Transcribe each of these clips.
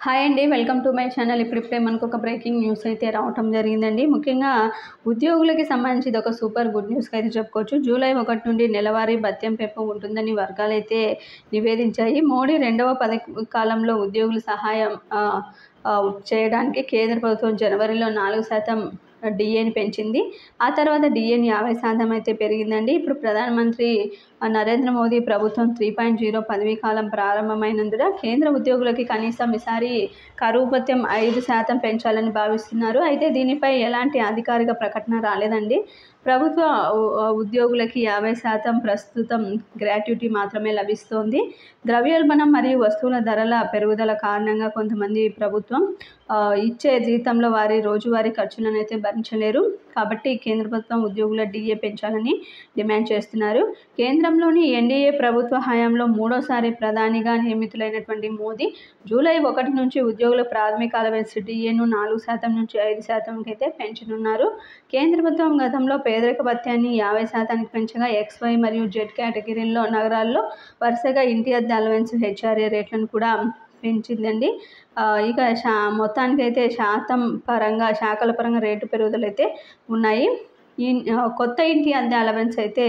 Hi అండి, welcome to my channel. ఇప్పుడిప్పుడే మనకు ఒక బ్రేకింగ్ న్యూస్ అయితే రావటం జరిగిందండి. ముఖ్యంగా ఉద్యోగులకి సంబంధించి ఇది ఒక సూపర్ గుడ్ న్యూస్గా అయితే చెప్పుకోవచ్చు. జూలై 1 నుండి నెలవారీ భత్యం పెంపు ఉంటుందని వర్గాలైతే నివేదించాయి. మోడీ రెండవ కాలంలో ఉద్యోగుల సహాయం చేయడానికి కేంద్ర ప్రభుత్వం జనవరిలో 4% డిఏని పెంచింది. ఆ తర్వాత డిఏని 50% అయితే పెరిగిందండి. ఇప్పుడు ప్రధానమంత్రి నరేంద్ర మోదీ ప్రభుత్వం 3.0 పదవీ కాలం ప్రారంభమైనందున కేంద్ర ఉద్యోగులకి కనీసం ఈసారి కరువు భత్యం 5% పెంచాలని భావిస్తున్నారు. అయితే దీనిపై ఎలాంటి అధికారిక ప్రకటన రాలేదండి. ప్రభుత్వ ఉద్యోగులకి 50% ప్రస్తుతం గ్రాట్యుటీ మాత్రమే లభిస్తోంది. ద్రవ్యోల్బణం మరియు వస్తువుల ధరల పెరుగుదల కారణంగా కొంతమంది ప్రభుత్వం ఇచ్చే జీతంలో వారి రోజువారీ ఖర్చులను అయితే భరించలేరు. కాబట్టి కేంద్ర ప్రభుత్వం ఉద్యోగుల డిఏ పెంచాలని డిమాండ్ చేస్తున్నారు. కేంద్రంలోని ఎన్డీఏ ప్రభుత్వ హయాంలో మూడోసారి ప్రధానిగా నియమితులైనటువంటి మోదీ జూలై 1 నుంచి ఉద్యోగుల ప్రాథమిక అలవెన్స్ డిఏను 4% నుంచి 5%కి అయితే పెంచనున్నారు. కేంద్ర ప్రభుత్వం గతంలో పేదరిక భత్యాన్ని 50%కి పెంచగా XY మరియు Z కేటగిరీల్లో నగరాల్లో వరుసగా ఇంటి అద్దె అలవెన్స్ HRA రేట్లను కూడా పెంచిందండి. ఇక మొత్తానికైతే శాఖల పరంగా రేటు పెరుగుదల అయితే ఉన్నాయి. కొత్త ఇంటి అద్దె అలవెన్స్ అయితే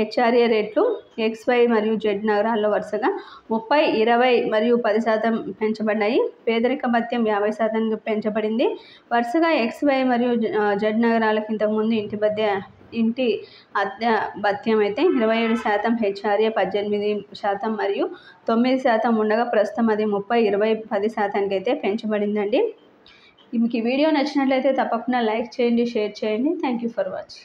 HRA రేట్లు XY మరియు Z నగరాల్లో వరుసగా 30, 20 మరియు 10% పెంచబడ్డాయి. పేదరిక భత్యం 50% పెంచబడింది. వరుసగా XY మరియు Z నగరాలకు ఇంతకుముందు ఇంటి అద్దె భత్యం అయితే 27%, HRA 18% మరియు 9% ఉండగా ప్రస్తుతం అది 30, 20, 10%కి అయితే పెంచబడిందండి. మీకు ఈ వీడియో నచ్చినట్లయితే తప్పకుండా లైక్ చేయండి, షేర్ చేయండి. Thank you for watching.